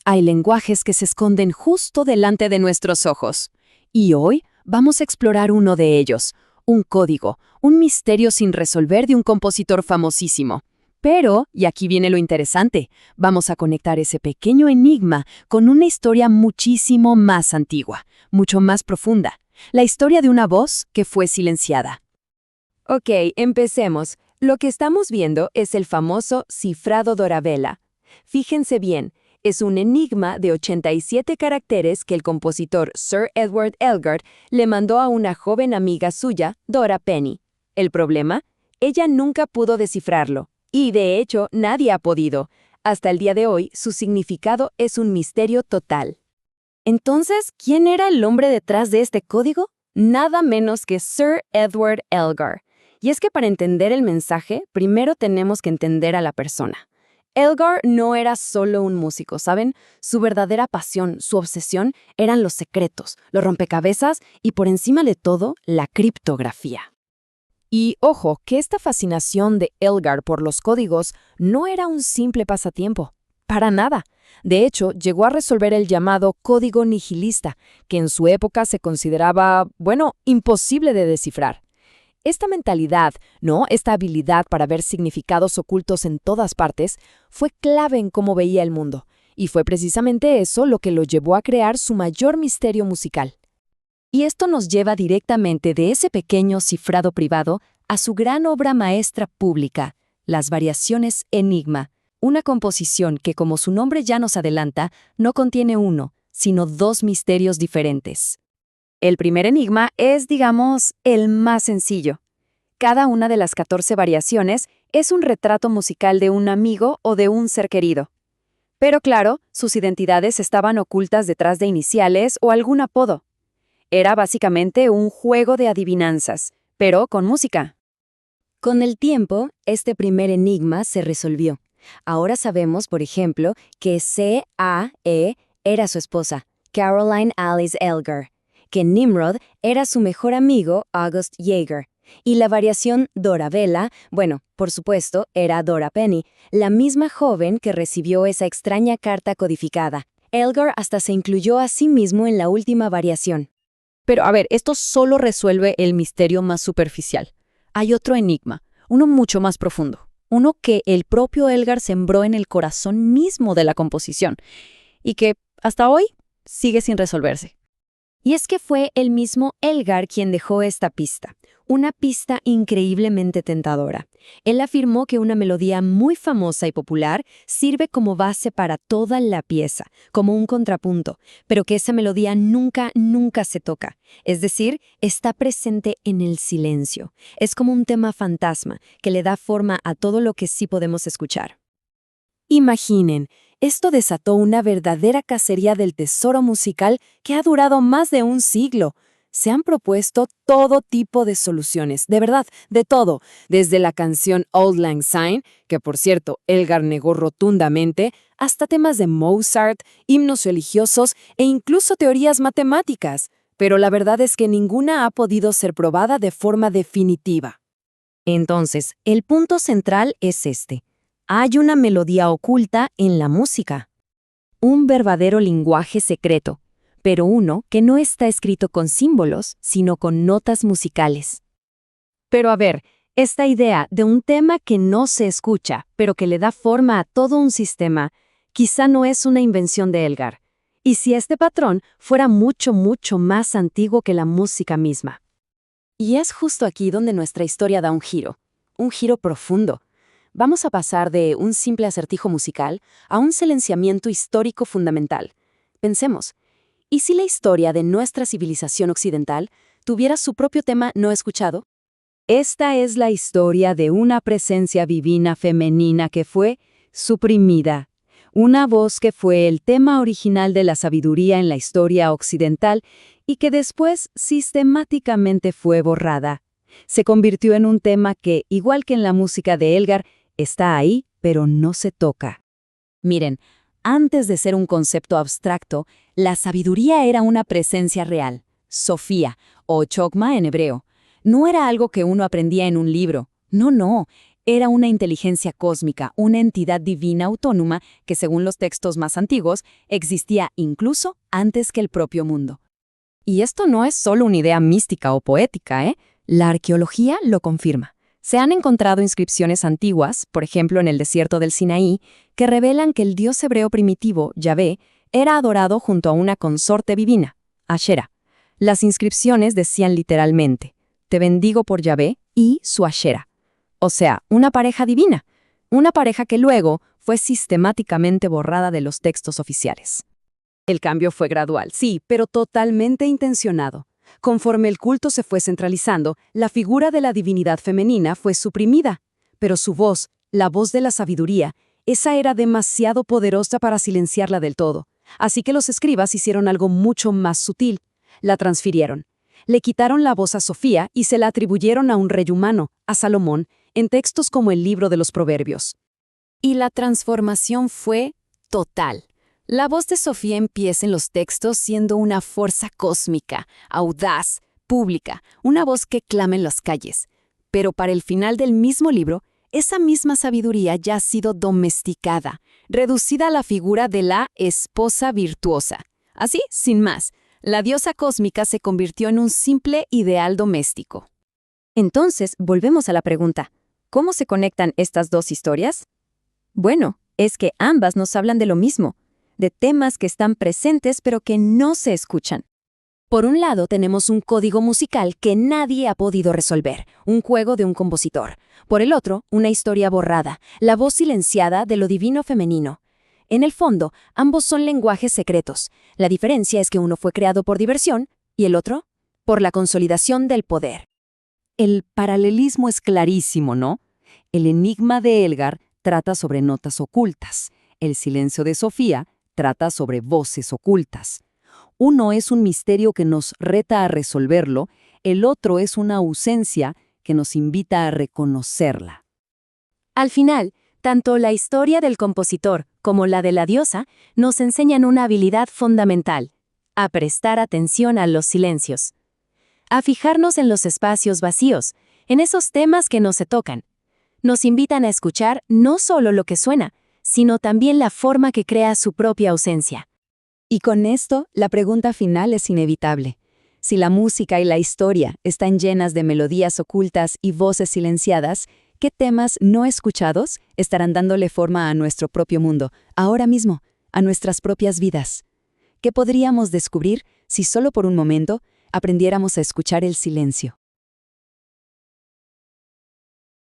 Hay lenguajes que se esconden justo delante de nuestros ojos. Y hoy vamos a explorar uno de ellos, un código, un misterio sin resolver de un compositor famosísimo. Pero, y aquí viene lo interesante, vamos a conectar ese pequeño enigma con una historia muchísimo más antigua, mucho más profunda, la historia de una voz que fue silenciada. Ok, empecemos. Lo que estamos viendo es el famoso cifrado Dorabella. Fíjense bien, es un enigma de 87 caracteres que el compositor Sir Edward Elgar le mandó a una joven amiga suya, Dora Penny. ¿El problema? Ella nunca pudo descifrarlo. Y de hecho, nadie ha podido. Hasta el día de hoy, su significado es un misterio total. Entonces, ¿quién era el hombre detrás de este código? Nada menos que Sir Edward Elgar. Y es que para entender el mensaje, primero tenemos que entender a la persona. Elgar no era solo un músico, ¿saben? Su verdadera pasión, su obsesión, eran los secretos, los rompecabezas y, por encima de todo, la criptografía. Y ojo, que esta fascinación de Elgar por los códigos no era un simple pasatiempo. Para nada. De hecho, llegó a resolver el llamado código nihilista, que en su época se consideraba, imposible de descifrar. Esta mentalidad, esta habilidad para ver significados ocultos en todas partes, fue clave en cómo veía el mundo, y fue precisamente eso lo que lo llevó a crear su mayor misterio musical. Y esto nos lleva directamente de ese pequeño cifrado privado a su gran obra maestra pública, Las Variaciones Enigma, una composición que, como su nombre ya nos adelanta, no contiene uno, sino dos misterios diferentes. El primer enigma es, digamos, el más sencillo. Cada una de las 14 variaciones es un retrato musical de un amigo o de un ser querido. Pero claro, sus identidades estaban ocultas detrás de iniciales o algún apodo. Era básicamente un juego de adivinanzas, pero con música. Con el tiempo, este primer enigma se resolvió. Ahora sabemos, por ejemplo, que C.A.E. era su esposa, Caroline Alice Elgar, que Nimrod era su mejor amigo, August Jaeger, y la variación Dorabella, por supuesto, era Dora Penny, la misma joven que recibió esa extraña carta codificada. Elgar hasta se incluyó a sí mismo en la última variación. Pero a ver, esto solo resuelve el misterio más superficial. Hay otro enigma, uno mucho más profundo, uno que el propio Elgar sembró en el corazón mismo de la composición y que, hasta hoy, sigue sin resolverse. Y es que fue el mismo Elgar quien dejó esta pista, una pista increíblemente tentadora. Él afirmó que una melodía muy famosa y popular sirve como base para toda la pieza, como un contrapunto, pero que esa melodía nunca se toca. Es decir, está presente en el silencio. Es como un tema fantasma que le da forma a todo lo que sí podemos escuchar. Imaginen, esto desató una verdadera cacería del tesoro musical que ha durado más de un siglo. Se han propuesto todo tipo de soluciones, de verdad, de todo, desde la canción Auld Lang Syne, que por cierto Elgar negó rotundamente, hasta temas de Mozart, himnos religiosos e incluso teorías matemáticas. Pero la verdad es que ninguna ha podido ser probada de forma definitiva. Entonces, el punto central es este. Hay una melodía oculta en la música. Un verdadero lenguaje secreto, pero uno que no está escrito con símbolos, sino con notas musicales. Pero a ver, esta idea de un tema que no se escucha, pero que le da forma a todo un sistema, quizá no es una invención de Elgar. Y si este patrón fuera mucho más antiguo que la música misma. Y es justo aquí donde nuestra historia da un giro profundo. Vamos a pasar de un simple acertijo musical a un silenciamiento histórico fundamental. Pensemos, ¿y si la historia de nuestra civilización occidental tuviera su propio tema no escuchado? Esta es la historia de una presencia divina femenina que fue suprimida. Una voz que fue el tema original de la sabiduría en la historia occidental y que después sistemáticamente fue borrada. Se convirtió en un tema que, igual que en la música de Elgar, está ahí, pero no se toca. Miren, antes de ser un concepto abstracto, la sabiduría era una presencia real, Sofía, o Chokma en hebreo. No era algo que uno aprendía en un libro. No. Era una inteligencia cósmica, una entidad divina autónoma que, según los textos más antiguos, existía incluso antes que el propio mundo. Y esto no es solo una idea mística o poética, ¿eh? La arqueología lo confirma. Se han encontrado inscripciones antiguas, por ejemplo en el desierto del Sinaí, que revelan que el dios hebreo primitivo, Yahvé, era adorado junto a una consorte divina, Ashera. Las inscripciones decían literalmente, «Te bendigo por Yahvé y su Ashera». O sea, una pareja divina, una pareja que luego fue sistemáticamente borrada de los textos oficiales. El cambio fue gradual, sí, pero totalmente intencionado. Conforme el culto se fue centralizando, la figura de la divinidad femenina fue suprimida, pero su voz, la voz de la sabiduría, esa era demasiado poderosa para silenciarla del todo. Así que los escribas hicieron algo mucho más sutil. La transfirieron. Le quitaron la voz a Sofía y se la atribuyeron a un rey humano, a Salomón, en textos como el libro de los Proverbios. Y la transformación fue total. La voz de Sofía empieza en los textos siendo una fuerza cósmica, audaz, pública, una voz que clama en las calles. Pero para el final del mismo libro, esa misma sabiduría ya ha sido domesticada, reducida a la figura de la esposa virtuosa. Así, sin más, la diosa cósmica se convirtió en un simple ideal doméstico. Entonces, volvemos a la pregunta, ¿cómo se conectan estas dos historias? Bueno, es que ambas nos hablan de lo mismo, de temas que están presentes pero que no se escuchan. Por un lado tenemos un código musical que nadie ha podido resolver, un juego de un compositor. Por el otro, una historia borrada, la voz silenciada de lo divino femenino. En el fondo, ambos son lenguajes secretos. La diferencia es que uno fue creado por diversión y el otro, por la consolidación del poder. El paralelismo es clarísimo, ¿no? El enigma de Elgar trata sobre notas ocultas. El silencio de Sofía trata sobre voces ocultas. Uno es un misterio que nos reta a resolverlo, el otro es una ausencia que nos invita a reconocerla. Al final, tanto la historia del compositor como la de la diosa nos enseñan una habilidad fundamental, a prestar atención a los silencios, a fijarnos en los espacios vacíos, en esos temas que no se tocan. Nos invitan a escuchar no solo lo que suena, sino también la forma que crea su propia ausencia. Y con esto, la pregunta final es inevitable. Si la música y la historia están llenas de melodías ocultas y voces silenciadas, ¿qué temas no escuchados estarán dándole forma a nuestro propio mundo, ahora mismo, a nuestras propias vidas? ¿Qué podríamos descubrir si solo por un momento aprendiéramos a escuchar el silencio?